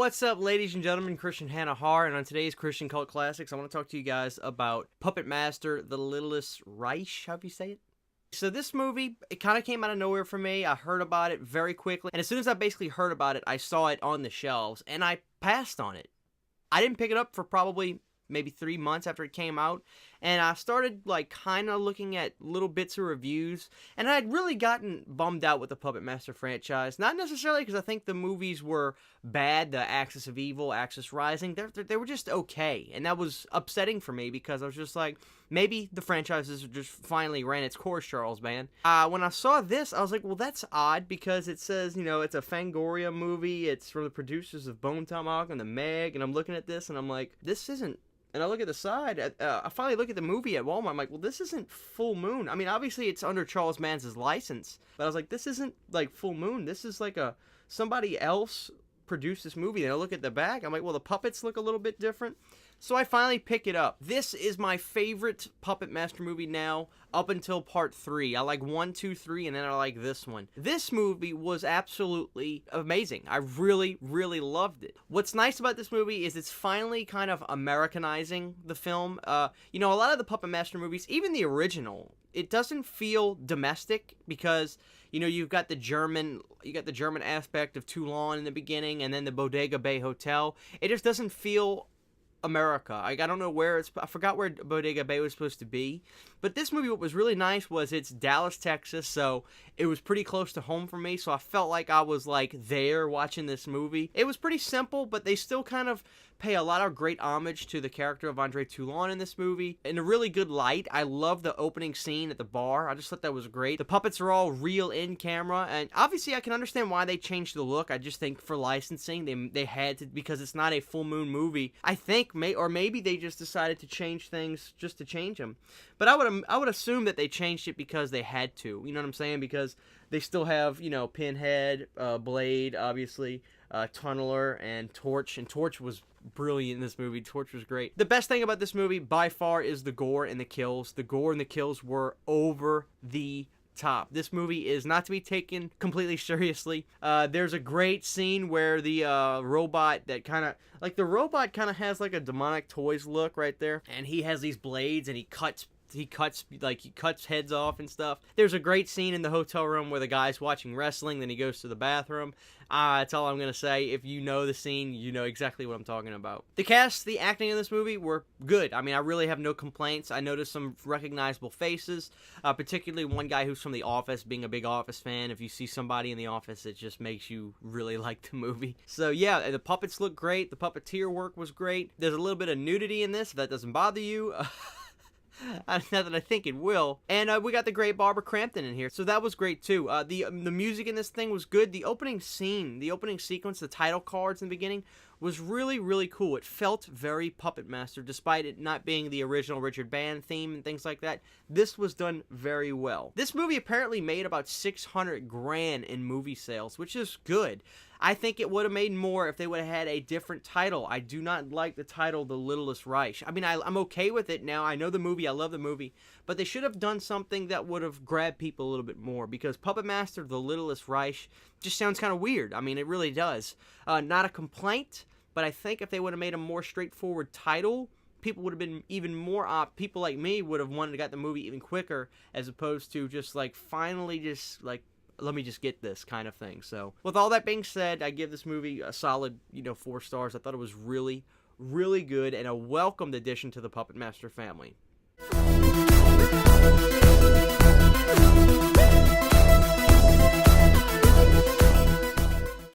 What's up, ladies and gentlemen? Christian Hanahar, and on today's Christian Cult Classics, I want to talk to you guys about Puppet Master, The Littlest Reich. How do you say it? So this movie, it kind of came out of nowhere for me. I heard about it very quickly, and as soon as I basically heard about it, I saw it on the shelves, and I passed on it. I didn't pick it up for probably maybe 3 months after it came out, and I started like kind of looking at little bits of reviews, and I'd really gotten bummed out with the Puppet Master franchise. Not necessarily because I think the movies were bad, the Axis of Evil, Axis Rising, they were just okay, and that was upsetting for me because I was just like, maybe the franchises just finally ran its course, Charles, man. When I saw this, I was like, well, that's odd because it says, you know, it's a Fangoria movie, it's from the producers of Bone Tomahawk and The Meg, and I'm looking at this and I'm like, this isn't. And I look at the side, I finally look at the movie at Walmart, I'm like, well, this isn't Full Moon. I mean, obviously it's under Charles Manz's license, but I was like, this isn't like Full Moon. This is like somebody else produced this movie. And I look at the back, I'm like, well, the puppets look a little bit different. So I finally pick it up. This is my favorite Puppet Master movie now, up until part 3. I like 1, 2, 3, and then I like this one. This movie was absolutely amazing. I really, really loved it. What's nice about this movie is it's finally kind of Americanizing the film. You know, a lot of the Puppet Master movies, even the original, it doesn't feel domestic because, you know, you've got the German aspect of Toulon in the beginning, and then the Bodega Bay Hotel. It just doesn't feel America. I don't know where I forgot where Bodega Bay was supposed to be, but this movie, what was really nice was it's Dallas, Texas, so it was pretty close to home for me, so I felt like I was like there watching this movie. It was pretty simple, but they still kind of pay a lot of great homage to the character of Andre Toulon in this movie in a really good light. I love the opening scene at the bar. I just thought that was great. The puppets are all real in camera, and obviously I can understand why they changed the look. I just think for licensing they had to, because it's not a Full Moon movie. I think maybe they just decided to change things just to change them. But I would assume that they changed it because they had to. You know what I'm saying? Because they still have, you know, Pinhead, Blade, obviously, Tunneler, and Torch. And Torch was brilliant in this movie. Torch was great. The best thing about this movie, by far, is the gore and the kills. The gore and the kills were over the top. This movie is not to be taken completely seriously. There's a great scene where the robot has like a demonic toys look right there, and he has these blades and he cuts heads off and stuff. There's a great scene in the hotel room where the guy's watching wrestling, then he goes to the bathroom. That's all I'm going to say. If you know the scene, you know exactly what I'm talking about. The cast, the acting in this movie were good. I mean, I really have no complaints. I noticed some recognizable faces, particularly one guy who's from The Office, being a big Office fan. If you see somebody in The Office, it just makes you really like the movie. So yeah, the puppets look great. The puppeteer work was great. There's a little bit of nudity in this, if that doesn't bother you. Not that I think it will. And we got the great Barbara Crampton in here, so that was great too. The music in this thing was good. The opening scene, the opening sequence, the title cards in the beginning was really, really cool. It felt very Puppet Master, despite it not being the original Richard Band theme and things like that. This was done very well. This movie apparently made about $600,000 in movie sales, which is good. I think it would have made more if they would have had a different title. I do not like the title, The Littlest Reich. I mean, I'm okay with it now. I know the movie. I love the movie. But they should have done something that would have grabbed people a little bit more, because Puppet Master, The Littlest Reich just sounds kind of weird. I mean, it really does. Not a complaint, but I think if they would have made a more straightforward title, people would have been even more people like me would have wanted to get the movie even quicker, as opposed to just like finally just like, let me just get this kind of thing. So with all that being said, I give this movie a solid, 4 stars. I thought it was really, really good and a welcomed addition to the Puppet Master family.